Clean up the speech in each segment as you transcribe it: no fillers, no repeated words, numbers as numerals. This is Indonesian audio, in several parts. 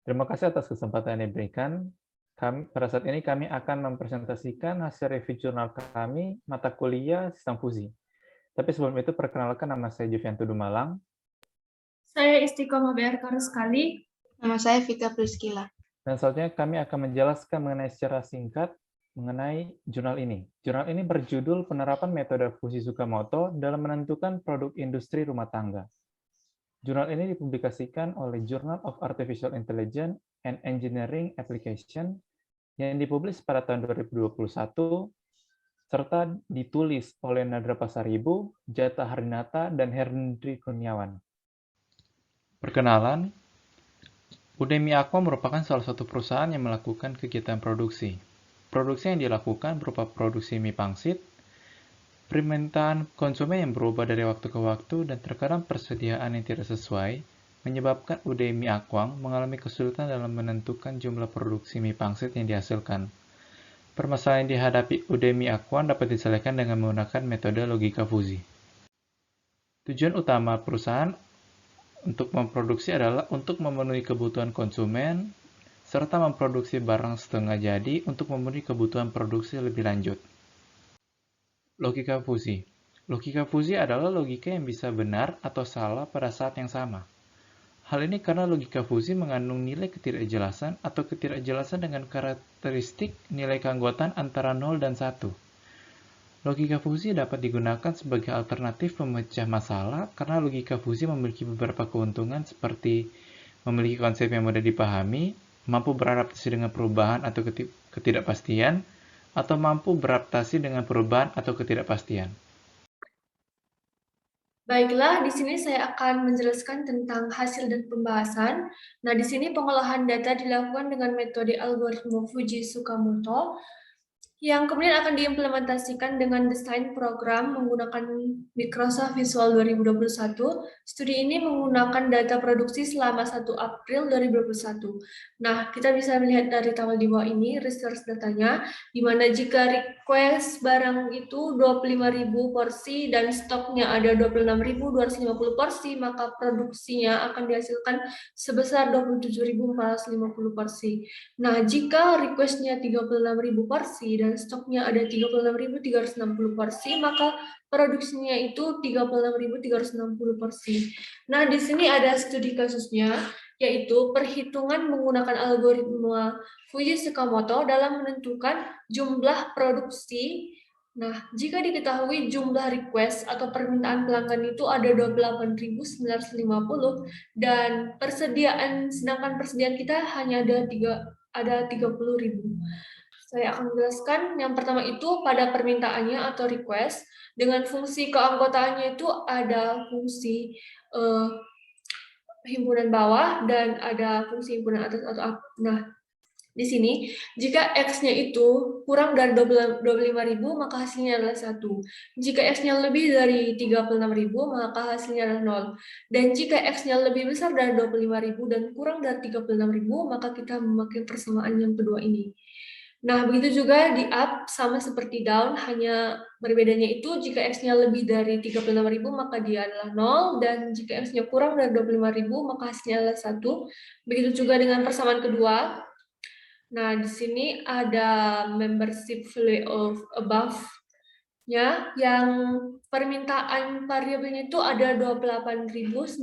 Terima kasih atas kesempatan yang diberikan. Pada saat ini kami akan mempresentasikan hasil review jurnal kami, mata kuliah Sistem Fusi. Tapi sebelum itu, perkenalkan nama saya Juvianto Dumalang. Saya Istiqomah BRK sekali. Nama saya Vika Priscila. Dan selanjutnya kami akan menjelaskan secara singkat mengenai jurnal ini. Jurnal ini berjudul Penerapan Metode Fusi Tsukamoto dalam menentukan produk industri rumah tangga. Jurnal ini dipublikasikan oleh Journal of Artificial Intelligence and Engineering Application yang dipublis pada tahun 2021 serta ditulis oleh Nadra Pasaribu, Jata Harinata, dan Hendri Kurniawan. Perkenalan, Udemy Aqua merupakan salah satu perusahaan yang melakukan kegiatan produksi. Produksi yang dilakukan berupa produksi mie pangsit, permintaan konsumen yang berubah dari waktu ke waktu, dan terkadang persediaan yang tidak sesuai, menyebabkan Udemy Aqua mengalami kesulitan dalam menentukan jumlah produksi mie pangsit yang dihasilkan. Permasalahan yang dihadapi Udemy Aqua dapat diselesaikan dengan menggunakan metode logika fusi. Tujuan utama perusahaan untuk memproduksi adalah untuk memenuhi kebutuhan konsumen, serta memproduksi barang setengah jadi untuk memenuhi kebutuhan produksi lebih lanjut. Logika fusi. Logika fusi adalah logika yang bisa benar atau salah pada saat yang sama. Hal ini karena logika fusi mengandung nilai ketidakjelasan atau ketidakjelasan dengan karakteristik nilai keanggotaan antara 0 dan 1. Logika fusi dapat digunakan sebagai alternatif pemecah masalah karena logika fusi memiliki beberapa keuntungan seperti memiliki konsep yang mudah dipahami, mampu beradaptasi dengan perubahan atau ketidakpastian, atau mampu beradaptasi dengan perubahan atau ketidakpastian. Baiklah, di sini saya akan menjelaskan tentang hasil dan pembahasan. Nah, di sini pengolahan data dilakukan dengan metode algoritma Fuji Tsukamoto, yang kemudian akan diimplementasikan dengan desain program menggunakan Microsoft Visual 2021. Studi ini menggunakan data produksi selama 1 April 2021. Nah, kita bisa melihat dari tabel di bawah ini, research datanya, di mana jika request barang itu 25.000 porsi dan stoknya ada 26.250 porsi, maka produksinya akan dihasilkan sebesar 27.450 porsi. Nah, jika request-nya 36.000 porsi dan stoknya ada 36.360 porsi, maka produksinya itu 36.360 porsi. Nah, di sini ada studi kasusnya, yaitu perhitungan menggunakan algoritma Fuji Tsukamoto dalam menentukan jumlah produksi. Nah, jika diketahui jumlah request atau permintaan pelanggan itu ada 28.950 dan sedangkan persediaan kita hanya ada 30.000. Saya akan menjelaskan yang pertama itu pada permintaannya atau request. Dengan fungsi keanggotaannya itu ada fungsi himpunan bawah dan ada fungsi himpunan atas atau nah, di sini, jika X-nya itu kurang dari 25.000, maka hasilnya adalah 1. Jika X-nya lebih dari 36.000, maka hasilnya adalah 0. Dan jika X-nya lebih besar dari 25.000 dan kurang dari 36.000, maka kita memakai persamaan yang kedua ini. Nah, begitu juga di up sama seperti down, hanya berbedanya itu jika X-nya lebih dari 36.000 maka dia adalah 0, dan jika X-nya kurang dari 25.000 maka hasilnya adalah 1. Begitu juga dengan persamaan kedua. Nah, di sini ada membership value of above-nya yang permintaan variabelnya itu ada 28.950.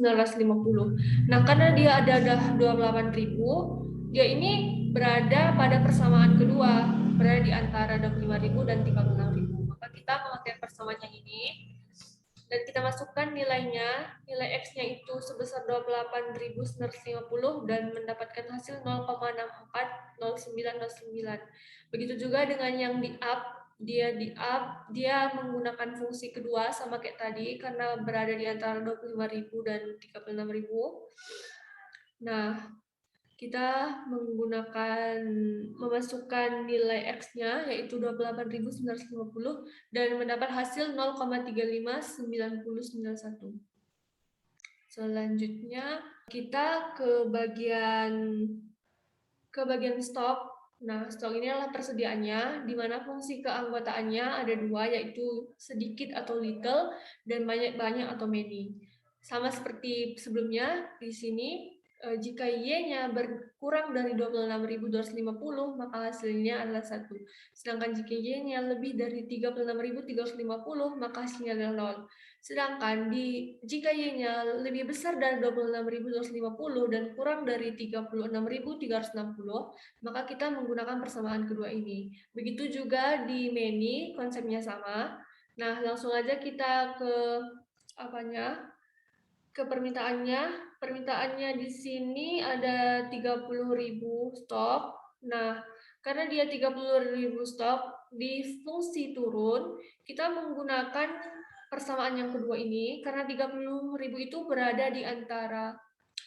Nah, karena dia ada 28.000, dia ini berada pada persamaan kedua, berada di antara 25.000 dan 36.000. Maka kita memakai persamaan yang ini dan kita masukkan nilainya, nilai X-nya itu sebesar 28.950 dan mendapatkan hasil 0,640909. Begitu juga dengan yang di up, dia menggunakan fungsi kedua sama kayak tadi karena berada di antara 25.000 dan 36.000. Nah, kita memasukkan nilai X-nya yaitu 28.950 dan mendapat hasil 0,359091. Selanjutnya kita ke bagian stok. Nah, stok ini adalah persediaannya, di mana fungsi keanggotaannya ada dua, yaitu sedikit atau little dan banyak atau many. Sama seperti sebelumnya, di sini Jika Y-nya berkurang dari 26.250, maka hasilnya adalah 1. Sedangkan jika Y-nya lebih dari 36.350, maka hasilnya adalah 0. Sedangkan jika Y-nya lebih besar dari 26.250 dan kurang dari 36.360, maka kita menggunakan persamaan kedua ini. Begitu juga di many, konsepnya sama. Nah, langsung aja kita ke permintaannya. Permintaannya di sini ada 30.000 stok. Nah, karena dia 30.000 stok, di fungsi turun, kita menggunakan persamaan yang kedua ini, karena 30.000 itu berada di antara,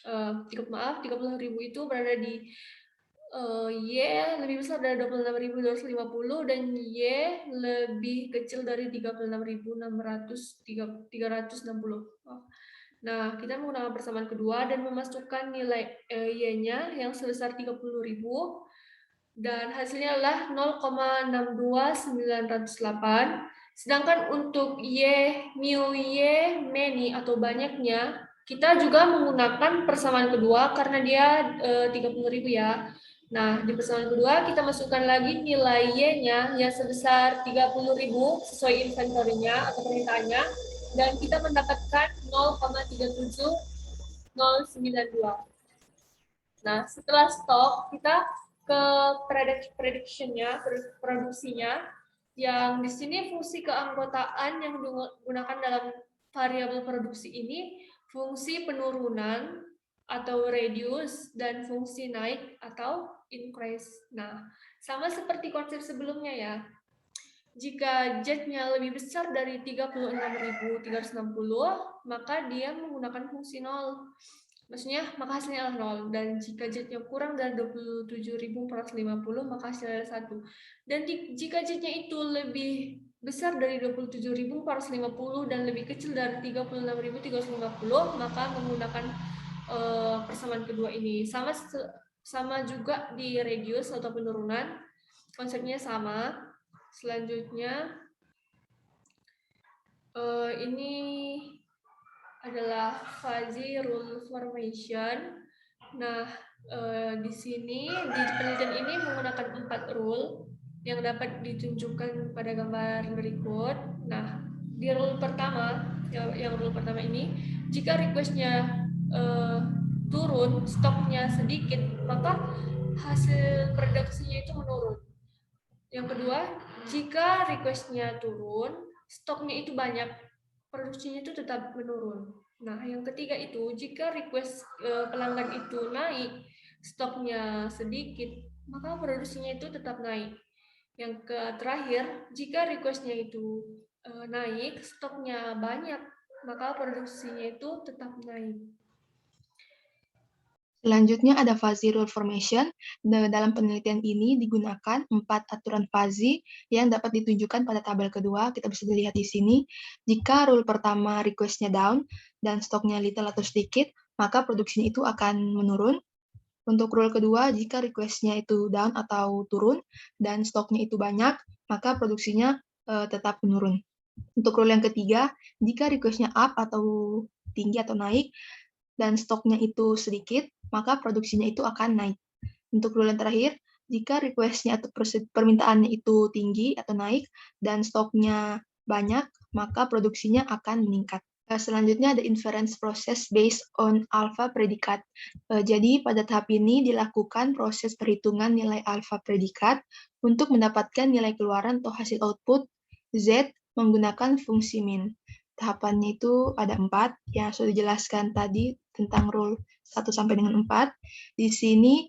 30.000 itu berada di Y lebih besar dari 26.250 dan Y lebih kecil dari 36.360. Nah, kita menggunakan persamaan kedua dan memasukkan nilai Y-nya yang sebesar 30.000 dan hasilnya adalah 0,62908. Sedangkan untuk mu Y, many atau banyaknya, kita juga menggunakan persamaan kedua karena dia 30.000 ya. Nah, di persamaan kedua kita masukkan lagi nilai Y-nya yang sebesar 30.000 sesuai inventory-nya atau permintaannya, dan kita mendapatkan 0,37092. Nah, setelah stok, kita ke prediction-nya, produksinya, yang di sini fungsi keanggotaan yang digunakan dalam variabel produksi ini fungsi penurunan atau reduce dan fungsi naik atau increase. Nah, sama seperti konsep sebelumnya ya. Jika Z-nya lebih besar dari 36.360, maka dia menggunakan fungsi 0. Maksudnya, maka hasilnya adalah 0. Dan jika Z-nya kurang dari 27.450, maka hasilnya adalah 1. Dan jika Z-nya itu lebih besar dari 27.450 dan lebih kecil dari 36.350, maka menggunakan persamaan kedua ini. Sama juga di reduce atau penurunan, konsepnya sama. Selanjutnya, ini adalah fuzzy rule formation. Nah, di sini di penelitian ini menggunakan 4 rule yang dapat ditunjukkan pada gambar berikut. Nah, di rule pertama, yang rule pertama ini, jika request-nya turun, stoknya sedikit, maka hasil produksinya itu menurun. Yang kedua, jika request-nya turun, stoknya itu banyak, produksinya itu tetap menurun. Nah, yang ketiga itu, jika request pelanggan itu naik, stoknya sedikit, maka produksinya itu tetap naik. Yang terakhir, jika request-nya itu naik, stoknya banyak, maka produksinya itu tetap naik. Selanjutnya ada fuzzy rule formation. Dalam penelitian ini digunakan 4 aturan fuzzy yang dapat ditunjukkan pada tabel kedua. Kita bisa dilihat di sini. Jika rule pertama request-nya down dan stoknya little atau sedikit, maka produksinya itu akan menurun. Untuk rule kedua, jika request-nya itu down atau turun dan stoknya itu banyak, maka produksinya tetap menurun. Untuk rule yang ketiga, jika request-nya up atau tinggi atau naik, dan stoknya itu sedikit, maka produksinya itu akan naik. Untuk rule yang terakhir, jika request-nya atau permintaannya itu tinggi atau naik, dan stoknya banyak, maka produksinya akan meningkat. Selanjutnya ada inference process based on alpha predikat. Jadi pada tahap ini dilakukan proses perhitungan nilai alpha predikat untuk mendapatkan nilai keluaran atau hasil output Z menggunakan fungsi min. Tahapannya itu ada 4 yang sudah dijelaskan tadi tentang rule 1 sampai dengan 4. Di sini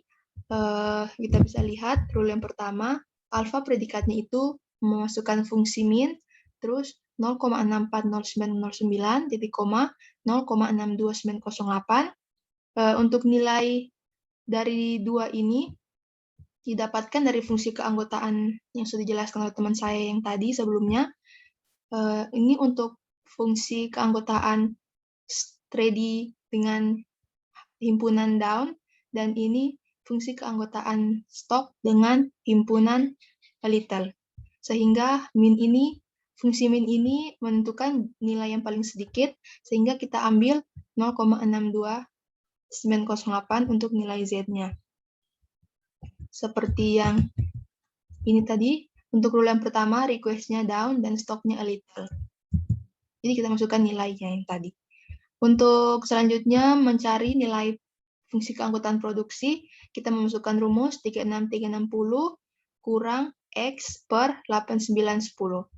kita bisa lihat rule yang pertama, alpha predikatnya itu memasukkan fungsi min, terus 0,640909, titik koma, 0,62908. Untuk nilai dari dua ini didapatkan dari fungsi keanggotaan yang sudah dijelaskan oleh teman saya yang tadi sebelumnya. Ini untuk fungsi keanggotaan ready dengan himpunan down, dan ini fungsi keanggotaan stock dengan himpunan little. Sehingga fungsi min ini menentukan nilai yang paling sedikit, sehingga kita ambil 0,62 908 untuk nilai Z-nya. Seperti yang ini tadi, untuk rule yang pertama, request-nya down dan stoknya a little. Jadi kita masukkan nilainya yang tadi. Untuk selanjutnya mencari nilai fungsi keanggotaan produksi, kita memasukkan rumus 36360 kurang X per 8910.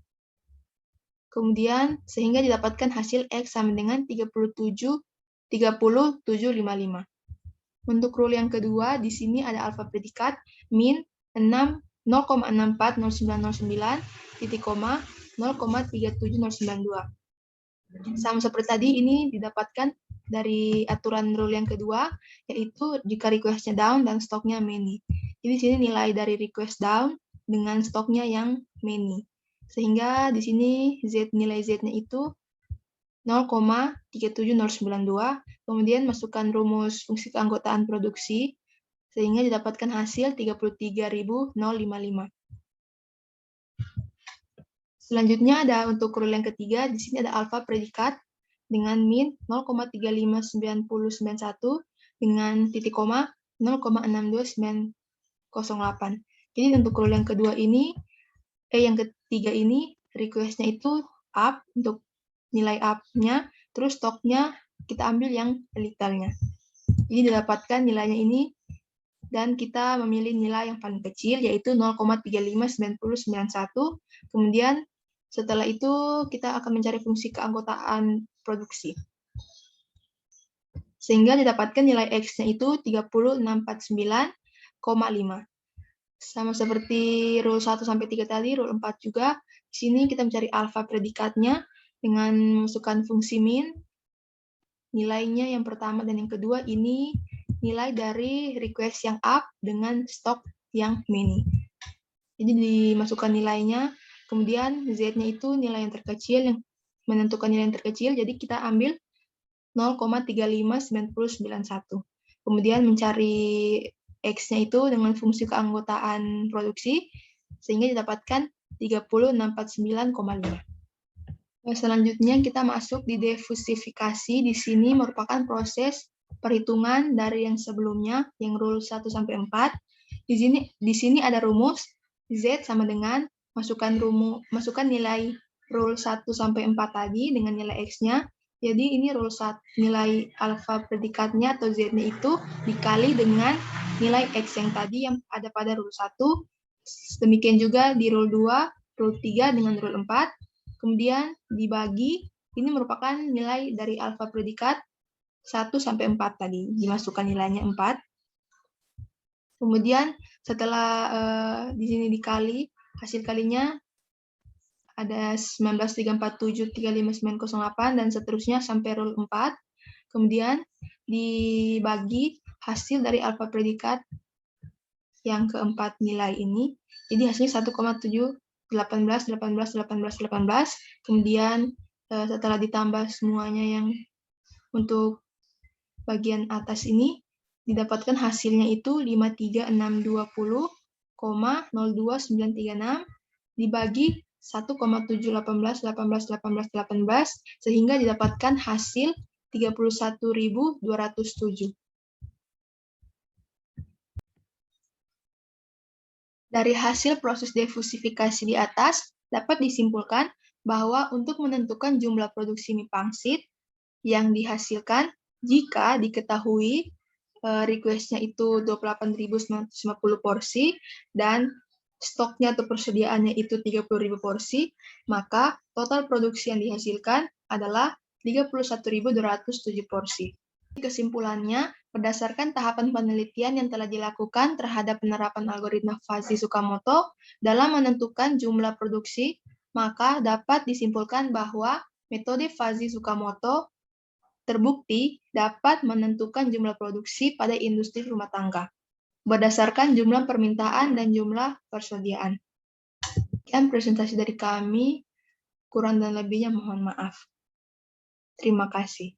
Kemudian sehingga didapatkan hasil X sama dengan 30,755. Untuk rule yang kedua, di sini ada alfa predikat min 0,640909, titik koma 0,37092. Sama seperti tadi, ini didapatkan dari aturan rule yang kedua, yaitu jika request-nya down dan stoknya many. Jadi di sini nilai dari request down dengan stoknya yang many. Sehingga di sini nilai Z-nya itu 0,37092, kemudian masukkan rumus fungsi keanggotaan produksi, sehingga didapatkan hasil 33.055. Selanjutnya ada untuk rule yang ketiga, di sini ada alfa predikat dengan min 0,35991 dengan titik koma 0,62908. Jadi untuk rule yang kedua ini, yang ketiga ini, request-nya itu up, untuk nilai up-nya, terus stoknya kita ambil yang little-nya. Jadi didapatkan nilainya ini, dan kita memilih nilai yang paling kecil, yaitu 0,359091. Kemudian setelah itu kita akan mencari fungsi keanggotaan produksi. Sehingga didapatkan nilai X-nya itu 30649,5. Sama seperti rule 1 sampai 3 tadi, rule 4 juga. Di sini kita mencari alfa predikatnya dengan memasukkan fungsi min. Nilainya yang pertama dan yang kedua ini nilai dari request yang up dengan stok yang many. Jadi dimasukkan nilainya. Kemudian Z-nya itu nilai yang terkecil, yang menentukan nilai yang terkecil, jadi kita ambil 0,35991. Kemudian mencari X-nya itu dengan fungsi keanggotaan produksi, sehingga didapatkan 30649,5. Selanjutnya kita masuk di defusifikasi. Di sini merupakan proses perhitungan dari yang sebelumnya, yang rule 1-4. Di sini ada rumus Z sama dengan masukkan nilai rule 1-4 tadi dengan nilai X-nya. Jadi ini rule 1, nilai alfa predikatnya atau Z-nya itu dikali dengan nilai X yang tadi yang ada pada rule 1. Demikian juga di rule 2, rule 3 dengan rule 4. Kemudian dibagi, ini merupakan nilai dari alfa predikat 1-4 tadi. Dimasukkan nilainya 4. Kemudian setelah di sini dikali, hasil kalinya ada 19,347,35908 dan seterusnya sampai rule 4. Kemudian dibagi hasil dari alfa predikat yang keempat nilai ini. Jadi hasilnya 1,718,18,18,18. Kemudian setelah ditambah semuanya yang untuk bagian atas ini, didapatkan hasilnya itu 53620,02936 dibagi 1,718,18,18,18 sehingga didapatkan hasil 31.207. Dari hasil proses defusifikasi di atas dapat disimpulkan bahwa untuk menentukan jumlah produksi mie pangsit yang dihasilkan jika diketahui request-nya itu 28.950 porsi dan stoknya atau persediaannya itu 30.000 porsi, maka total produksi yang dihasilkan adalah 31.207 porsi. Kesimpulannya, berdasarkan tahapan penelitian yang telah dilakukan terhadap penerapan algoritma Fuzzy Tsukamoto dalam menentukan jumlah produksi, maka dapat disimpulkan bahwa metode Fuzzy Tsukamoto terbukti dapat menentukan jumlah produksi pada industri rumah tangga berdasarkan jumlah permintaan dan jumlah persediaan. Sekian presentasi dari kami, kurang dan lebihnya mohon maaf. Terima kasih.